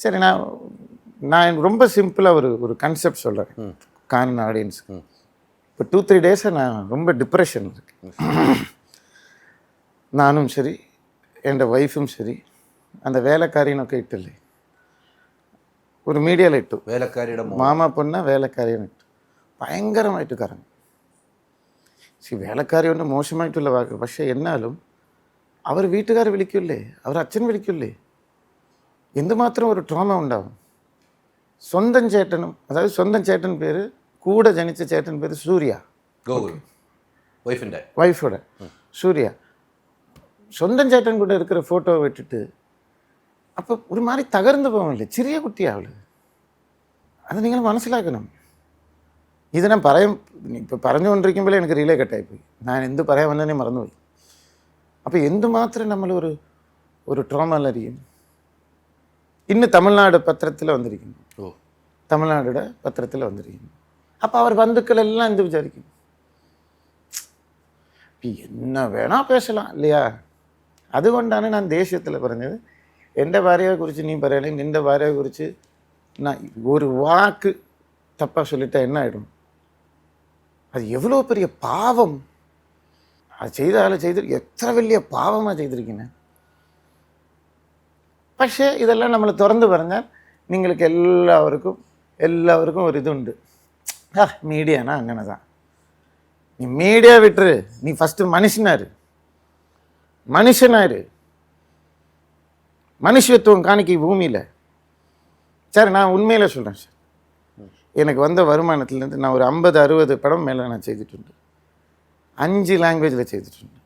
சரி, நான் ரொம்ப சிம்பிளாக ஒரு கன்செப்ட் சொல்கிறேன் காரண ஆடியன்ஸுக்கு. இப்போ 2-3 டேஸாக நான் ரொம்ப டிப்ரெஷன் இருக்கு. நானும் சரி, என் ஒய்ஃபும் சரி, அந்த വേലക്കാരിനൊക്കെ ഇട്ടില്ലേ, ഒരു മീഡിയയിലിട്ടു, വേലക്കാരിയുടെ മാമ പൊന്ന വേലക്കാരിനെ ഇട്ടു, ഭയങ്കരമായിട്ട് കറങ്ങി. വേലക്കാരി കൊണ്ട് മോശമായിട്ടുള്ള വാക്ക്, പക്ഷേ എന്നാലും അവർ വീട്ടുകാർ വിളിക്കില്ലേ, അവർ അച്ഛൻ വിളിക്കില്ലേ, എന്തുമാത്രം ഒരു ട്രോമ ഉണ്ടാവും. സ്വന്തം ചേട്ടനും, അതായത് സ്വന്തം ചേട്ടൻ പേര്, കൂടെ ജനിച്ച ചേട്ടൻ പേര് സൂര്യ, വൈഫോടെ സൂര്യ, സ്വന്തം ചേട്ടൻ കൂടെ இருக்கிற ഫോട്ടോ വിട്ടിട്ട് அப்போ ஒரு மாதிரி தகர்ந்து போகவில்லை. ചെറിയ കുട്ടിയാവള്, അത് നിങ്ങൾ മനസ്സിലാക്കണം. ഇത് ഞാൻ ഇപ്പോൾ പറഞ്ഞുകൊണ്ടിരിക്കുമ്പോഴേ എനിക്ക് റീലേ കട്ടായിപ്പോയി. ഞാൻ എന്ത് പറയാൻ വന്നതിനെ മറന്നുപോയി. അപ്പോൾ എന്തുമാത്രം നമ്മൾ ഒരു ട്രോമയിലായിരിക്കും. ഇന്ന് തമിഴ്നാട് പത്രത്തിൽ വന്നിരിക്കുന്നു, തമിഴ്നാടുടെ പത്രത്തിൽ വന്നിരിക്കുന്നു. അപ്പോൾ അവർ ബന്ധുക്കളെല്ലാം എന്ത് വിചാരിക്കും, என்ன വേണോ പേശலாம் இல்லையா. അതുകൊണ്ടാണ് ഞാൻ ദേഷ്യത്തിൽ പറഞ്ഞത്, എൻ്റെ ഭാര്യയെക്കുറിച്ച് നീ പറയുകയാണെങ്കിൽ നിൻ്റെ ഭാര്യയെക്കുറിച്ച് நான் ஒரு வாக்கு தப்பாக சொல்லிட்டா என்ன ஆகிடும். அது எவ்வளோ பெரிய பாவம். அது ചെയ്ത് എത്ര വലിയ പാവമാണ് ചെയ്തിരിക്കുന്നത്. പക്ഷേ ഇതെല്ലാം നമ്മൾ തുറന്നു പറഞ്ഞാൽ നിങ്ങൾക്ക് എല്ലാവർക്കും ഒരു ഇതുണ്ട്, மீடியானா അങ്ങനെ தான். நீ மீடியா விட்டுரு, நீ ஃபஸ்ட்டு மனுஷனாரு, மனுஷத்துவம் காணிக்க பூமியில். சரி, நான் உண்மையில் சொல்கிறேன் சார், எனக்கு வந்த வருமானத்துலேருந்து நான் ஒரு 50-60 படம் மேலே நான் ചെയ്തിട്ടുണ്ട്. 5 ലാംഗ്വേജിൽ ചെയ്തിട്ടുണ്ട്.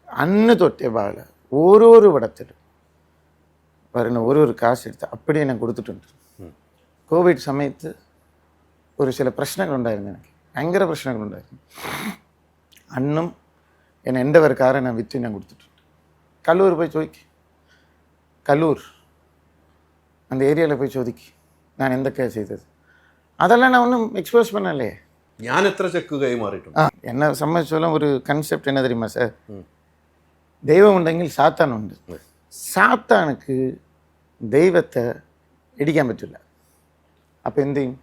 അന്ന് തൊട്ടേ ബാല ഓരോരു പടത്തിൽ വരുന്ന ഒരു കാശ് എടുത്ത് அப்படியே ഞാൻ കൊടുത്തിട്ടുണ്ട്. കോവിഡ് സമയത്ത് ഒരു ചില പ്രശ്നങ്ങളുണ്ടായിരുന്നു, എനിക്ക് ഭയങ്കര പ്രശ്നങ്ങളുണ്ടായിരുന്നു. അന്നും എൻ്റെ ഒരു കാറ് ഞാൻ വിറ്റ് ഞാൻ കൊടുത്തിട്ടുണ്ട്. കല്ലൂർ പോയി ചോദിക്കും, കല്ലൂർ அந்த ஏரியாவில் போய் ചോദിക്ക് ഞാൻ എന്തൊക്കെയാണ് ചെയ്തത്. അതെല്ലാം ഞാൻ ഒന്നും എക്സ്പോസ് பண்ணலே. ഞാൻ എത്ര ചെക്ക് കൈമാറിയിട്ടുണ്ട്. എന്നെ സംബന്ധിച്ചോളം ഒരു കൺസെപ്റ്റ് എന്നാ தெரியுமா சார், ദൈവം ഉണ്ടെങ്കിൽ സാത്താൻ ഉണ്ട്. സാത്താനുക്ക് ദൈവത്തെ ഇടിക്കാൻ പറ്റില്ല. അപ്പോൾ എന്ത് ചെയ്യും,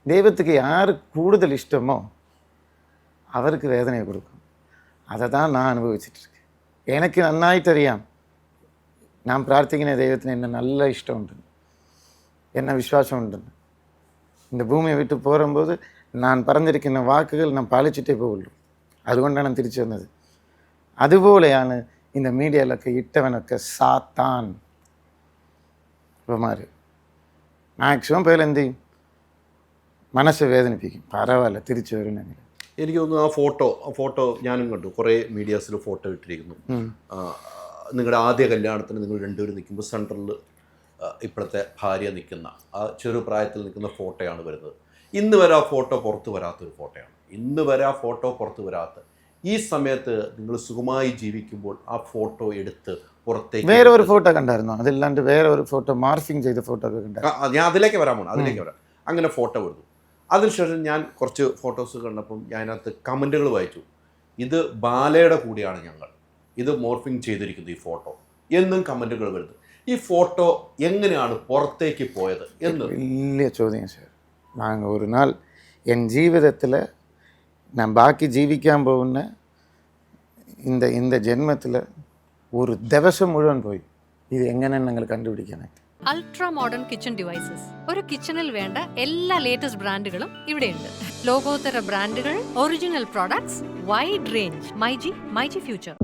ദൈവத்துக்கு யார் കൂടുതൽ ഇഷ്ടമോ അവർക്ക് വേദനയെ കൊടുക്കും. அதை தான் நான் அனுபவிச்சிட்ருக்கேன். எனக்கு நன்னாയിട്ട് അറിയാം, ഞാൻ പ്രാർത്ഥിക്കുന്ന ദൈവത്തിന് എന്നെ നല്ല ഇഷ്ടമുണ്ട്, എന്നെ വിശ്വാസമുണ്ട്. இந்த ഭൂമിയെ വിട്ട് പോകുമ്പോൾ ഞാൻ പറഞ്ഞിരിക്കുന്ന വാക്കുകൾ ഞാൻ പാലിച്ചിട്ടേ പോവുള്ളൂ. അതുകൊണ്ടാണ് ഞാൻ തിരിച്ചു വന്നത്. അതുപോലെയാണ് இந்த மீடியாவிലൊക്കെ ഇട്ടവനൊക്കെ സാത്താൻ. ഇവന്മാർ മാക്സിമം പേര് എന്ത് ചെയ്യും, മനസ്സ് വേദനിപ്പിക്കും. പരവായില്ല, തിരിച്ചു വരണമെങ്കിൽ. എനിക്ക് തോന്നുന്നു ആ ഫോട്ടോ ഞാനും കണ്ടു, കുറേ മീഡിയാസിൽ ഫോട്ടോ ഇട്ടിരിക്കുന്നു. നിങ്ങളുടെ ആദ്യ കല്യാണത്തിന് നിങ്ങൾ രണ്ടുപേരും നിൽക്കുമ്പോൾ സെൻറ്ററിൽ ഇപ്പോഴത്തെ ഭാര്യ നിൽക്കുന്ന ആ ചെറുപ്രായത്തിൽ നിൽക്കുന്ന ഫോട്ടോയാണ് വരുന്നത്. ഇന്ന് വരെ ആ ഫോട്ടോ പുറത്ത് വരാത്തൊരു ഫോട്ടോയാണ്. ഈ സമയത്ത് നിങ്ങൾ സുഖമായി ജീവിക്കുമ്പോൾ ആ ഫോട്ടോ എടുത്ത് പുറത്തേക്ക് വേറെ ഒരു ഫോട്ടോ കണ്ടായിരുന്നു, അതില്ലാണ്ട് വേറെ ഒരു ഫോട്ടോ മാർഫിങ് ചെയ്ത ഫോട്ടോ ഒക്കെ കണ്ടായിരുന്നു. ഞാൻ അതിലേക്ക് വരാം. അങ്ങനെ ഫോട്ടോ വരുന്നു. അതിനുശേഷം ഞാൻ കുറച്ച് ഫോട്ടോസ് കണ്ടപ്പം ഞാൻ അതിനകത്ത് കമൻറ്റുകൾ വായിച്ചു, ഇത് ബാലയുടെ കൂടെയാണ് ഞങ്ങൾ, ഇത് മോർഫിങ് ചെയ്തിരിക്കുന്നു ഈ ഫോട്ടോ എന്നും കമൻറ്റുകൾ വരുന്നു. ഈ ഫോട്ടോ എങ്ങനെയാണ് പുറത്തേക്ക് പോയത് എന്ന് വലിയ ചോദ്യം സാർ. നാங்கள் ഒരു നാൾ என் ജീവിതത്തിൽ நான் ബാക്കി ജീവിക്കാൻ പോകുന്ന இந்த ജന്മത്തിൽ ഒരു ദിവസം മുഴുവൻ പോയി ഇത് എങ്ങനെ നിങ്ങൾ കണ്ടുപിടിക്കാനായിട്ട്. അൾട്രാ മോഡേൺ കിച്ചൺ ഡിവൈസസ്, ഒരു കിച്ചണിൽ വേണ്ട എല്ലാ ലേറ്റസ്റ്റ് ബ്രാൻഡുകളും ഇവിടെയുണ്ട്. ലോകോത്തര ബ്രാൻഡുകൾ, original products, wide range. MyG future.